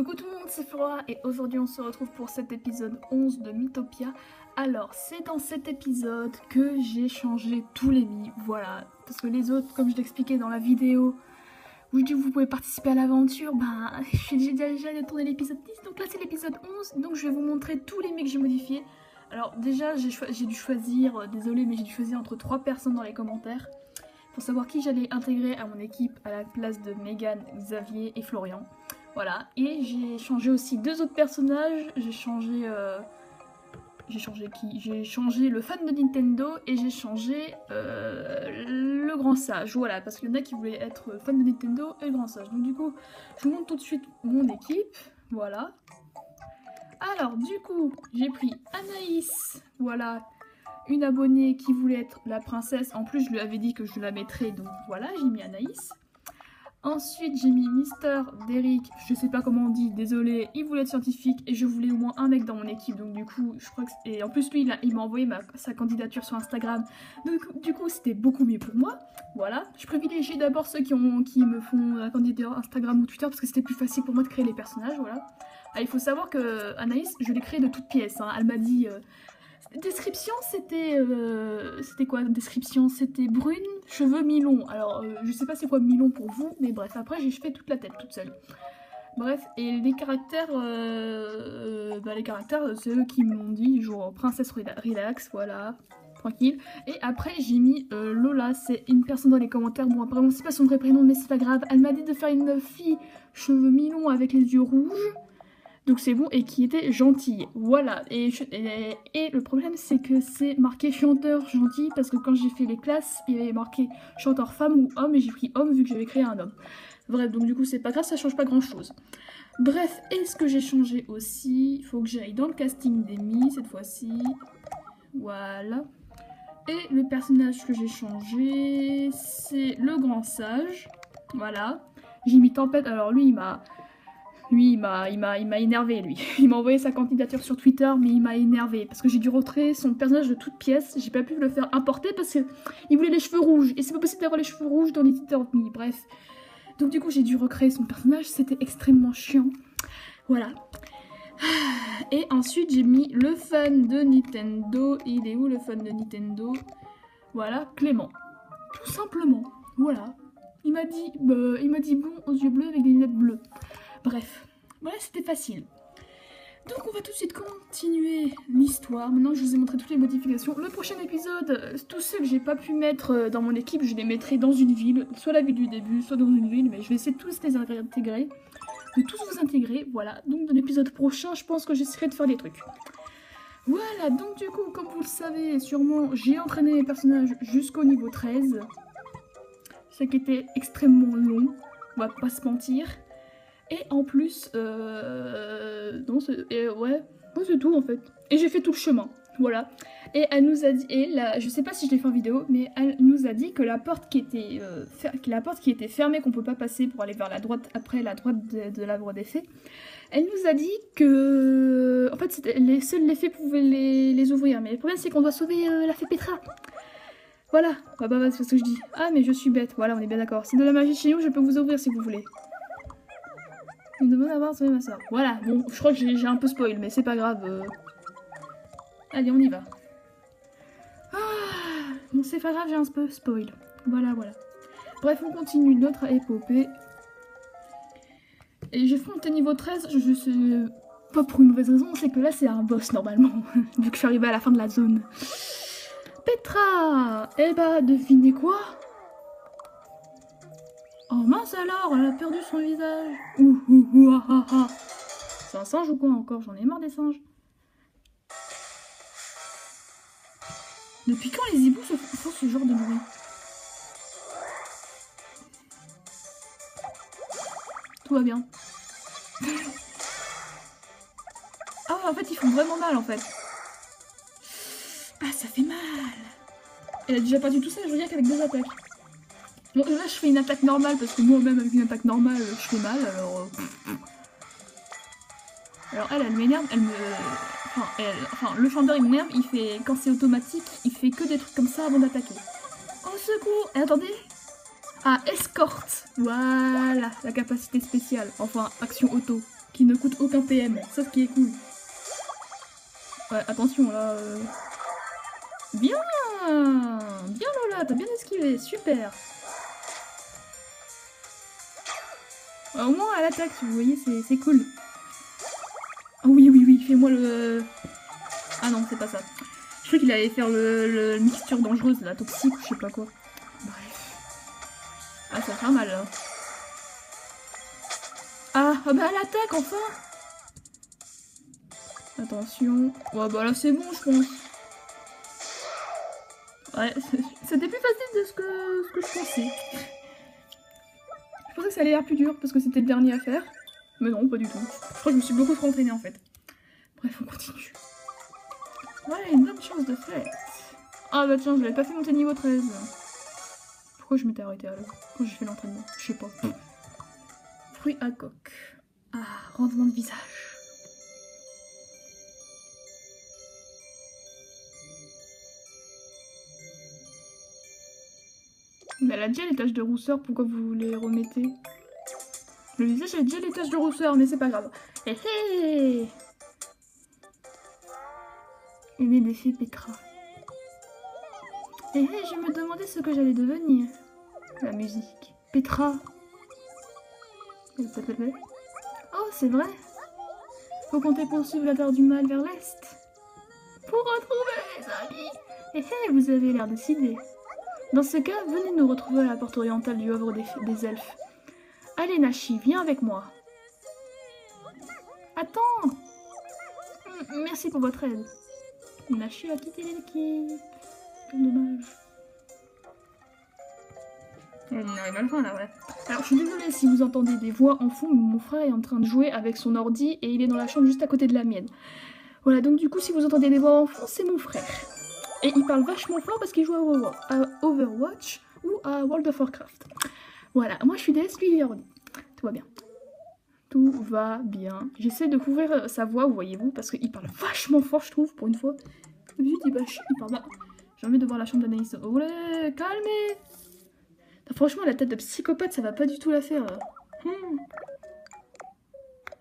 Coucou tout le monde, c'est Flora et aujourd'hui on se retrouve pour cet épisode 11 de Mythopia. Alors c'est dans cet épisode que j'ai changé tous les mi, voilà, parce que les autres, comme je l'expliquais dans la vidéo où je dis que vous pouvez participer à l'aventure, j'ai déjà tourné l'épisode 10, donc là c'est l'épisode 11, donc je vais vous montrer tous les mi que j'ai modifiés. Alors déjà j'ai dû choisir, désolé mais j'ai dû choisir entre 3 personnes dans les commentaires pour savoir qui j'allais intégrer à mon équipe à la place de Megan, Xavier et Florian. Voilà, et j'ai changé aussi 2 autres personnages, j'ai changé qui? J'ai changé le fan de Nintendo et j'ai changé le grand sage, voilà, parce qu'il y en a qui voulaient être fan de Nintendo et le grand sage. Donc du coup, je vous montre tout de suite mon équipe, voilà. Alors du coup, j'ai pris Anaïs, voilà, une abonnée qui voulait être la princesse, en plus je lui avais dit que je la mettrais, donc voilà, j'ai mis Anaïs. Ensuite, j'ai mis Mister Derrick, je sais pas comment on dit, désolé, il voulait être scientifique et je voulais au moins un mec dans mon équipe, donc du coup, je crois que... Et en plus, lui, il m'a envoyé sa candidature sur Instagram, donc du coup, c'était beaucoup mieux pour moi, voilà. Je privilégie d'abord ceux qui me font la candidature Instagram ou Twitter, parce que c'était plus facile pour moi de créer les personnages, voilà. Ah, il faut savoir que Anaïs, je l'ai créée de toutes pièces, hein. Elle m'a dit... Description, c'était quoi? Description, c'était brune, cheveux mi-longs. Alors, je sais pas c'est quoi mi-long pour vous, mais bref, après j'ai fait toute la tête toute seule. Bref, et les caractères, c'est eux qui m'ont dit, genre princesse relax, voilà, tranquille. Et après j'ai mis Lola, c'est une personne dans les commentaires, bon apparemment c'est pas son vrai prénom, mais c'est pas grave. Elle m'a dit de faire une fille cheveux mi-longs avec les yeux rouges. Donc c'est bon, et qui était gentille, voilà. Et le problème c'est que c'est marqué chanteur gentil, parce que quand j'ai fait les classes, il y avait marqué chanteur femme ou homme, et j'ai pris homme vu que j'avais créé un homme. Bref, donc du coup c'est pas grave, ça change pas grand chose. Bref, et ce que j'ai changé aussi, il faut que j'aille dans le casting d'Amy cette fois-ci, voilà. Et le personnage que j'ai changé, c'est le grand sage, voilà. J'ai mis Tempête, alors lui il m'a énervé, lui. Il m'a envoyé sa candidature sur Twitter, mais il m'a énervé parce que j'ai dû retirer son personnage de toutes pièces. J'ai pas pu le faire importer parce qu'il voulait les cheveux rouges et c'est pas possible d'avoir les cheveux rouges dans les Twitter of Me. Bref. Donc du coup, j'ai dû recréer son personnage. C'était extrêmement chiant. Voilà. Et ensuite, j'ai mis le fan de Nintendo. Il est où le fan de Nintendo? Voilà, Clément. Tout simplement. Voilà. Il m'a dit blond aux yeux bleus avec des lunettes bleues. Bref, voilà, c'était facile. Donc on va tout de suite continuer l'histoire. Maintenant je vous ai montré toutes les modifications. Le prochain épisode, tous ceux que j'ai pas pu mettre dans mon équipe, je les mettrai dans une ville. Soit la ville du début, soit dans une ville. Mais je vais essayer de tous les intégrer. De tous vous intégrer, voilà. Donc dans l'épisode prochain, je pense que j'essaierai de faire des trucs. Voilà, donc du coup, comme vous le savez sûrement, j'ai entraîné les personnages jusqu'au niveau 13. Ce qui était extrêmement long, on va pas se mentir. Et en plus, non, c'est tout en fait. Et j'ai fait tout le chemin, voilà. Et elle nous a dit, je sais pas si je l'ai fait en vidéo, mais elle nous a dit que la porte qui était fermée, qu'on peut pas passer pour aller vers la droite, après la droite de l'arbre des fées, elle nous a dit que, en fait, seuls les fées pouvaient les ouvrir. Mais le problème c'est qu'on doit sauver la fée Petra. Voilà, c'est ce que je dis. Ah mais je suis bête, voilà, on est bien d'accord. C'est de la magie chez nous, je peux vous ouvrir si vous voulez. On demande d'avoir sauvé ma soeur. Voilà, bon, je crois que j'ai un peu spoil, mais c'est pas grave. Allez, on y va. Ah, bon, c'est pas grave, j'ai un peu spoil. Voilà. Bref, on continue notre épopée. Et j'ai monté niveau 13, je sais pas pour une mauvaise raison, c'est que là c'est un boss normalement, vu que je suis arrivée à la fin de la zone. Petra! Eh bah, devinez quoi? Oh mince alors, elle a perdu son visage. Ah. C'est un singe ou quoi encore? J'en ai marre des singes. Depuis quand les hiboux font ce genre de bruit? Tout va bien. Ah en fait ils font vraiment mal en fait. Ah ça fait mal. Elle a déjà perdu tout ça, je veux dire qu'avec 2 attaques. Bon, là, je fais une attaque normale, parce que moi-même, avec une attaque normale, je fais mal, alors... Alors elle m'énerve, Enfin, le chanteur, il m'énerve, il fait... Quand c'est automatique, il fait que des trucs comme ça avant d'attaquer. Au secours! Et attendez! Ah, escorte! Voilà, la capacité spéciale. Enfin, action auto. qui ne coûte aucun PM. Ça, ce qui est cool. Ouais, attention, là... Bien! Bien, Lola, t'as bien esquivé, super! Au moins, à l'attaque, vous voyez, c'est cool. Oh oui, oui, oui, fais-moi le... Ah non, c'est pas ça. Je crois qu'il allait faire le mixture dangereuse, la toxique, ou je sais pas quoi. Bref. Ah, ça fait mal, là. Ah, bah, à l'attaque, enfin! Attention. Ouais, bah là, c'est bon, je pense. Ouais, c'était plus facile de ce que je pensais. Je pensais que ça allait l'air plus dur, parce que c'était le dernier à faire. Mais non, pas du tout. Je crois que je me suis beaucoup trop entraînée, en fait. Bref, on continue. Ouais, une bonne chance de fait. Ah bah tiens, je l'avais pas fait monter niveau 13. Pourquoi je m'étais arrêtée à là quand j'ai fait l'entraînement? Je sais pas. Fruit à coque. Ah, rendement de visage. Mais elle a déjà les taches de rousseur, pourquoi vous les remettez? Le visage a déjà les taches de rousseur, mais c'est pas grave. Hé hé! Aîné des filles Petra. Hé hé, je me demandais ce que j'allais devenir. La musique. Petra. Oh, c'est vrai. Faut compter poursuivre la terre du mal vers l'est. Pour retrouver les amis. Hé hé, vous avez l'air décidé. Dans ce cas, venez nous retrouver à la porte orientale du havre des elfes. Allez, Nashi, viens avec moi. Attends. Merci pour votre aide. Nashi a quitté l'équipe. Quel dommage. On arrive à la fin là, ouais. Alors je suis désolée si vous entendez des voix en fond, mon frère est en train de jouer avec son ordi et il est dans la chambre juste à côté de la mienne. Voilà, donc du coup si vous entendez des voix en fond, c'est mon frère. Et il parle vachement fort parce qu'il joue à Overwatch ou à World of Warcraft. Voilà, moi je suis DS, lui il est ordi. Tout va bien. Tout va bien. J'essaie de couvrir sa voix, voyez-vous, parce qu'il parle vachement fort, je trouve, pour une fois. D'habitude, il parle bas. J'ai envie de voir la chambre d'Anaïs. Olé, calmez! Franchement, la tête de psychopathe, ça va pas du tout la faire.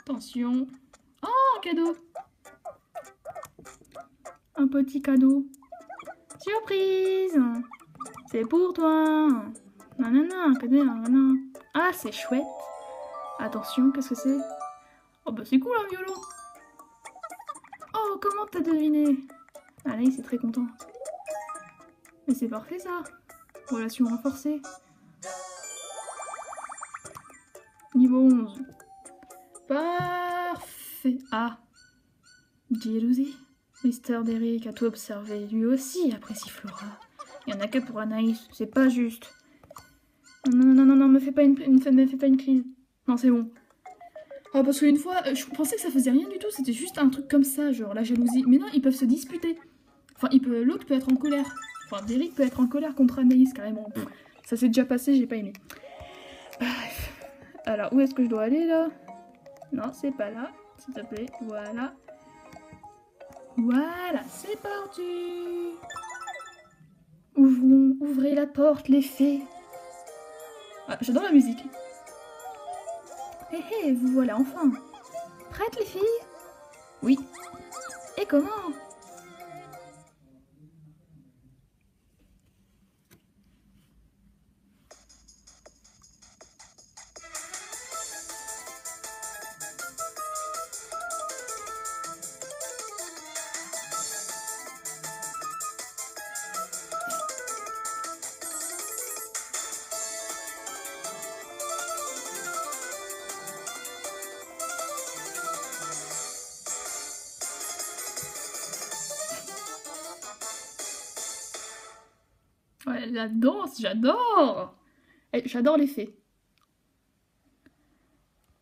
Attention. Oh, un cadeau! Un petit cadeau. Surprise! C'est pour toi! Nanana, cadeau, nanana. Ah, c'est chouette! Attention, qu'est-ce que c'est? Oh, bah c'est cool un violon! Oh, comment t'as deviné? Anaïs est très contente. Mais c'est parfait ça! Relation renforcée. Niveau 11. Parfait. Ah. Jalousie. Mister Derrick a tout observé. Lui aussi apprécie Flora. Il y en a que pour Anaïs. C'est pas juste. Non, me fais pas une crise. Non, c'est bon. Ah, parce qu'une fois, je pensais que ça faisait rien du tout. C'était juste un truc comme ça, genre la jalousie. Mais non, ils peuvent se disputer. Enfin, l'autre peut être en colère. Enfin, Derrick peut être en colère contre Anaïs, carrément. Ça s'est déjà passé, j'ai pas aimé. Bref. Alors, où est-ce que je dois aller, là? Non, c'est pas là. S'il te plaît, voilà. Voilà, c'est parti. Ouvrez la porte, les fées. Ah, j'adore la musique. Hé hé, vous voilà enfin. Prêtes, les filles? Oui. Et comment? Ouais, la danse, j'adore. J'adore les fées.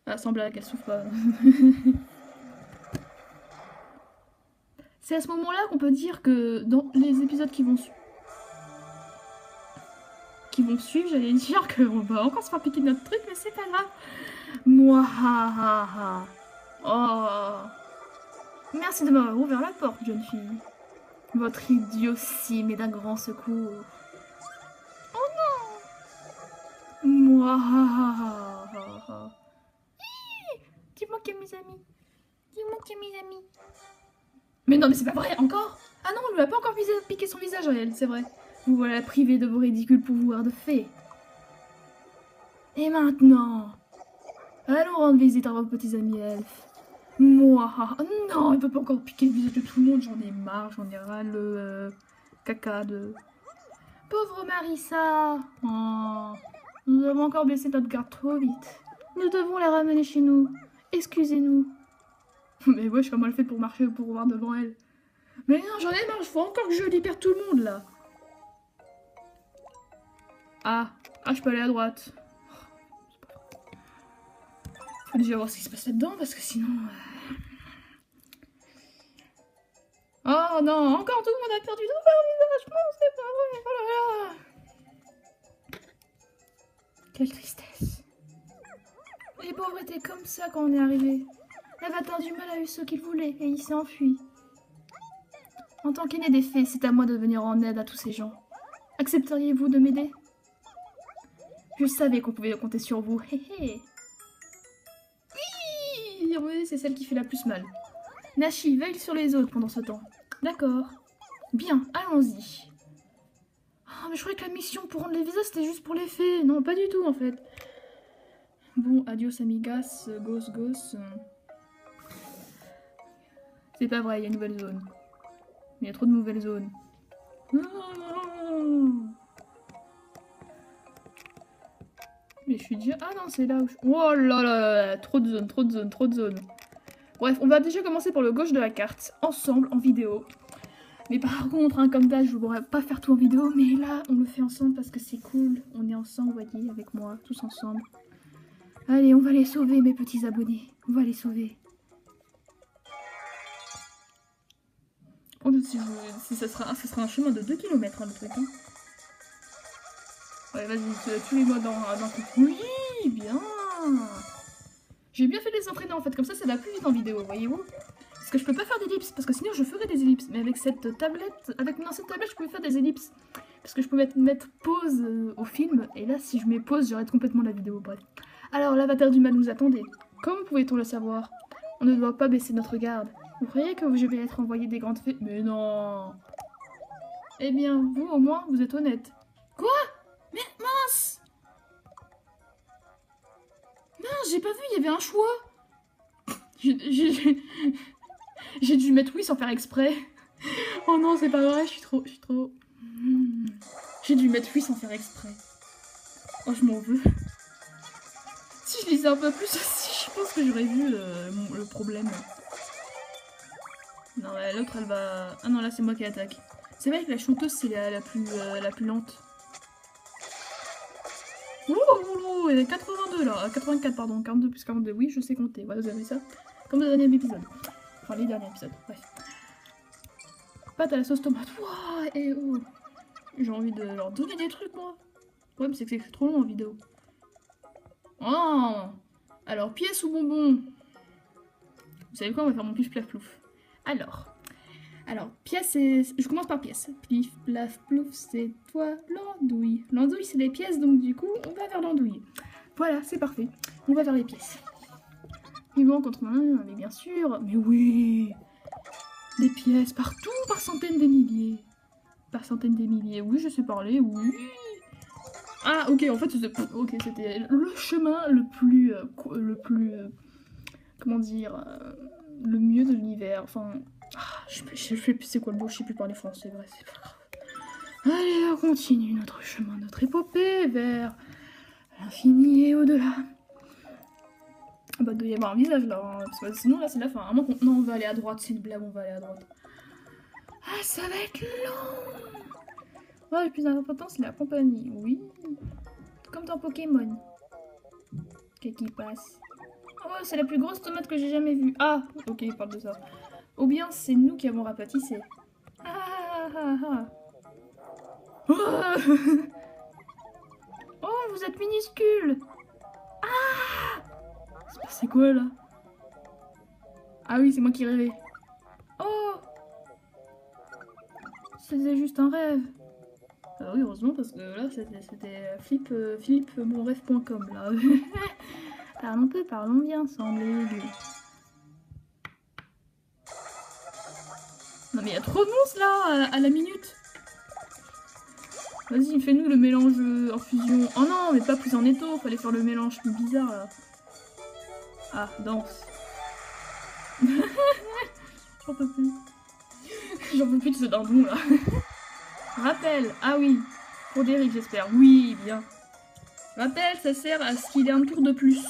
Ah, sans blague, elle souffre pas. C'est à ce moment-là qu'on peut dire que dans les épisodes qui vont suivre, j'allais dire qu'on va encore se faire piquer de notre truc, mais c'est pas grave. Moi, Oh. Merci de m'avoir ouvert la porte, jeune fille. Votre idiotie m'est d'un grand secours. Oh non. Moi, Dis-moi qu'il y a mes amis. Dis-moi qu'il y a mes amis. Mais non, mais c'est pas vrai, encore? Ah non, on lui a pas encore piqué son visage à elle, c'est vrai. Vous voilà privé de vos ridicules pouvoirs de fée. Et maintenant, allons rendre visite à vos petits amis elfes. Moi, non, il peut pas encore piquer le visage de tout le monde, j'en ai marre, j'en ai ras le caca de... Pauvre Marissa. Oh, nous avons encore baissé notre garde trop vite. Nous devons la ramener chez nous. Excusez-nous. Mais wesh, comment elle fait pour marcher pour voir devant elle? Mais non, j'en ai marre, il faut encore que je libère tout le monde là. Ah, je peux aller à droite. Faut déjà voir ce qui se passe là-dedans parce que sinon... Oh non, encore tout le monde a perdu son visage, non, c'est pas vrai, oh là là. Quelle tristesse. Les pauvres étaient comme ça quand on est arrivé. L'avatar du mal a eu ce qu'il voulait et il s'est enfui. En tant qu'aîné des fées, c'est à moi de venir en aide à tous ces gens. Accepteriez-vous de m'aider? Je savais qu'on pouvait compter sur vous, hé hé. Oui, c'est celle qui fait la plus mal. Nashi, veille sur les autres pendant ce temps. D'accord. Bien, allons-y. Ah, mais je croyais que la mission pour rendre les visas, c'était juste pour les fées. Non, pas du tout, en fait. Bon, adios, amigas, gos. C'est pas vrai, il y a une nouvelle zone. Il y a trop de nouvelles zones. Mais je suis déjà... Ah non, c'est là où je... Oh là là, trop de zones. Bref, on va déjà commencer par le gauche de la carte, ensemble, en vidéo. Mais par contre, hein, comme d'hab, je ne pourrais pas faire tout en vidéo, mais là, on le fait ensemble parce que c'est cool. On est ensemble, vous voyez, avec moi, tous ensemble. Allez, on va les sauver, mes petits abonnés. On va les sauver. Oh, si ça sera un chemin de 2 km, hein, le truc. Hein. Ouais, vas-y, tuez-moi dans Oui, bien. J'ai bien fait de les entraîner en fait, comme ça va plus vite en vidéo, voyez-vous. Parce que je peux pas faire d'ellipses, parce que sinon je ferais des ellipses. Mais avec cette tablette, avec mon ancienne tablette, je pouvais faire des ellipses. Parce que je pouvais mettre pause au film, et là si je mets pause, j'arrête complètement la vidéo, bref. Alors, l'avatar du mal nous attendait. Comment pouvait-on le savoir? On ne doit pas baisser notre garde. Vous croyez que je vais être envoyé des grandes fées? Mais non. Eh bien, vous au moins, vous êtes honnête. Quoi? Mais mince! Mince, j'ai pas vu, il y avait un choix. J'ai dû mettre oui sans faire exprès. Oh non, c'est pas vrai, je suis trop... J'ai dû mettre oui sans faire exprès. Oh, je m'en veux. Si je lisais un peu plus aussi, je pense que j'aurais vu le problème. Non, l'autre, elle va... Ah non, là, c'est moi qui attaque. C'est vrai que la chanteuse, c'est la plus lente. Ouh, elle est 82 là, 84 pardon, 42 plus 42, oui je sais compter, voilà vous avez ça, comme le dernier épisode, enfin les derniers épisodes, bref. Pâte à la sauce tomate, wouah, et oh, j'ai envie de leur donner des trucs moi. Le problème c'est que c'est trop long en vidéo. Oh, alors pièce ou bonbon? Vous savez quoi, on va faire mon pif plaf plouf. Alors, pièce, je commence par pièce. Plif, plaf, plouf, c'est toi, l'andouille. L'andouille, c'est les pièces, donc du coup, on va vers l'andouille. Voilà, c'est parfait. On va vers les pièces. Vivant contre un, mais bien sûr. Mais oui, des pièces partout, par centaines de milliers. Par centaines de milliers, oui, je sais parler, oui. Ah, ok, en fait, c'était le chemin le plus comment dire, le mieux de l'univers, enfin... je sais plus c'est quoi le mot, je sais plus parler français, bref, c'est pas grave. Allez, on continue notre chemin, notre épopée vers l'infini et au-delà. Bah, il doit y avoir un visage là, hein, parce que sinon là c'est la fin. Non, on va aller à droite, c'est une blague, on va aller à droite. Ah, ça va être long. Ouais, le plus important c'est la compagnie, oui. Comme dans Pokémon. Qu'est-ce qui passe? Oh, c'est la plus grosse tomate que j'ai jamais vue. Ah, ok, il parle de ça. Ou bien c'est nous qui avons rapatissé. Oh, oh, vous êtes minuscule. Ah, c'est quoi là? Ah oui, c'est moi qui rêvais. Oh, c'était juste un rêve. Ah oui, heureusement, parce que là, c'était flipmonrêve.com là. Parlons peu, parlons bien, semble aigu. Non mais il y a trop de monstres là, à la minute. Vas-y, fais-nous le mélange en fusion. Oh non, mais pas plus en étau, fallait faire le mélange plus bizarre là. Ah, danse. J'en peux plus. J'en peux plus de ce dindon là. Rappel, ah oui, pour Derrick j'espère. Oui, bien. Rappel, ça sert à ce qu'il ait un tour de plus.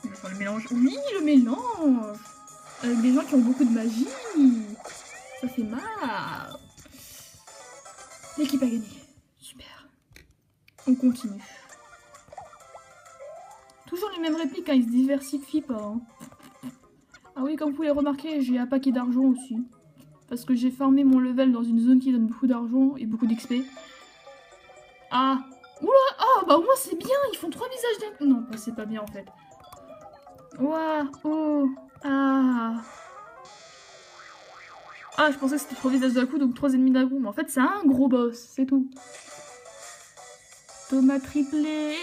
On va faire le mélange. Oui, le mélange. Avec des gens qui ont beaucoup de magie. Ça fait mal. L'équipe a gagné. Super. On continue. Toujours les mêmes répliques, hein, ils se diversifient pas. Hein. Ah oui, comme vous pouvez remarquer, j'ai un paquet d'argent aussi. Parce que j'ai farmé mon level dans une zone qui donne beaucoup d'argent et beaucoup d'XP. Ah. Oula. Ah, bah au moins c'est bien, ils font 3 visages d'un coup. Non, bah, c'est pas bien en fait. Ouah. Oh. Ah. Ah, je pensais que c'était 3 visages d'un coup, donc 3 ennemis d'un coup. Mais en fait, c'est un gros boss, c'est tout. Tomate triplé.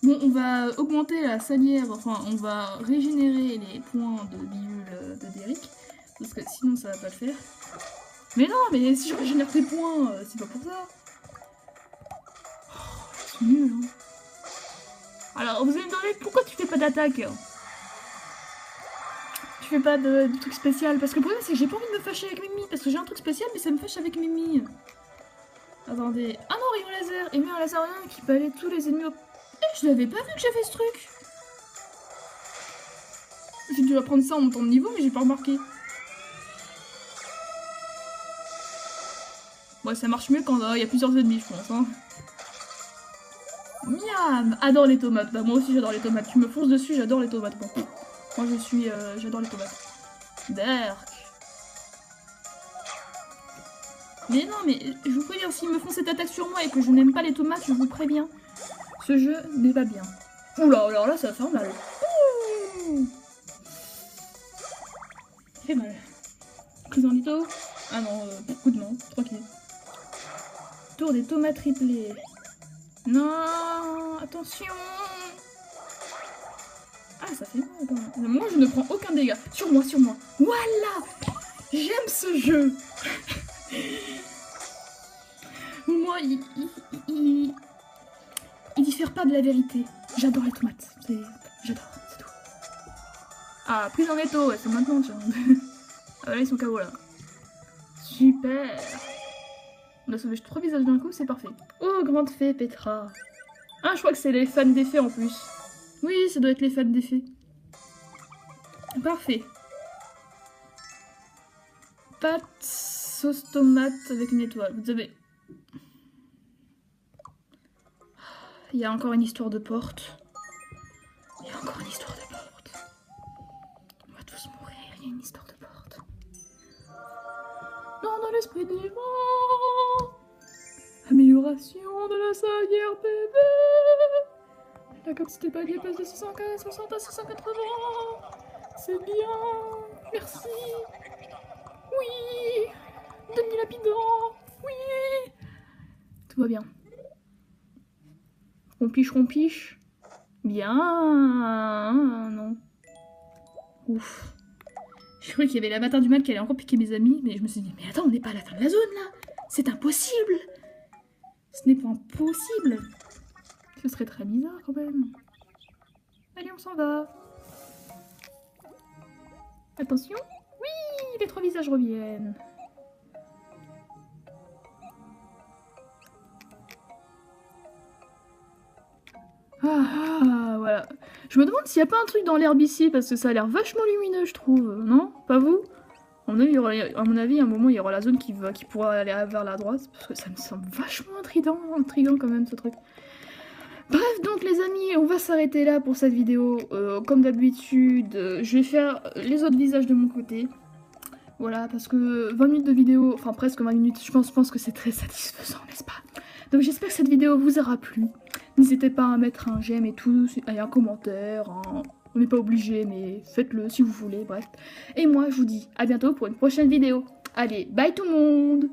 Bon, on va augmenter la salière, enfin, on va régénérer les points de bidule de Derrick. Parce que sinon, ça va pas le faire. Mais non, mais si je régénère tes points, c'est pas pour ça. Oh, c'est nul, hein. Alors, vous allez me demander pourquoi tu fais pas d'attaque? Tu fais pas de truc spécial? Parce que le problème, c'est que j'ai pas envie de me fâcher avec Mimi. Parce que j'ai un truc spécial, mais ça me fâche avec Mimi. Attendez. Ah non, rayon laser. Et mais un laser rien qui peut aller tous les ennemis au... Eh, je l'avais pas vu que j'avais ce truc. J'ai dû apprendre ça en montant de niveau, mais j'ai pas remarqué. Ouais, ça marche mieux quand il y a plusieurs ennemis, je pense. Hein. Miam. Adore les tomates. Bah moi aussi j'adore les tomates. Tu me fonces dessus, j'adore les tomates. Bon. Moi je suis... j'adore les tomates. Berk. Mais non, mais je vous préviens, s'ils me font cette attaque sur moi et que je n'aime pas les tomates, je vous préviens. Ce jeu n'est pas bien. Oula, alors là ça va faire mal. Ouh. Ça fait mal. Prise en litho. Ah non, coup de main, tranquille. Tour des tomates triplées. Non, attention. Ah, ça fait mal quand même. Moi, je ne prends aucun dégât. Sur moi, sur moi. Voilà. J'aime ce jeu. Moi, il diffère pas de la vérité. J'adore les tomates. J'adore, c'est tout. Ah, prise en étau, ouais, c'est maintenant, tiens. Ah, là, ils sont KO, là. Super. On a sauvé 3 visages d'un coup, c'est parfait. Oh, grande fée, Petra. Ah, je crois que c'est les fans des fées en plus. Oui, ça doit être les fans des fées. Parfait. Pâte, sauce tomate avec une étoile. Vous avez... Il y a encore une histoire de porte. Il y a encore une histoire de porte. On va tous mourir, il y a une histoire de porte. Non, dans l'esprit des vents. Amélioration de la salière bébé. La capacité paquet passe de 660 à 680. C'est bien. Merci. Oui. Demi-lapidant. Oui. Tout va bien. Rompiche. Bien. Non. Ouf. Je croyais qu'il y avait l'avatar du mal qui allait encore piquer mes amis, mais je me suis dit, mais attends, on n'est pas à la fin de la zone là. C'est impossible. Ce n'est pas impossible. Ce serait très bizarre quand même. Allez, on s'en va. Attention. Oui, les 3 visages reviennent. Ah, voilà. Je me demande s'il n'y a pas un truc dans l'herbe ici, parce que ça a l'air vachement lumineux, je trouve. Non? Pas vous? À mon avis, à un moment, il y aura la zone qui pourra aller vers la droite, parce que ça me semble vachement intriguant quand même, ce truc. Bref, donc les amis, on va s'arrêter là pour cette vidéo. Comme d'habitude, je vais faire les autres visages de mon côté. Voilà, parce que 20 minutes de vidéo, enfin presque 20 minutes, je pense que c'est très satisfaisant, n'est-ce pas? Donc j'espère que cette vidéo vous aura plu. N'hésitez pas à mettre un j'aime et tout, et un commentaire, hein. On n'est pas obligé, mais faites-le si vous voulez, bref. Et moi, je vous dis à bientôt pour une prochaine vidéo. Allez, bye tout le monde!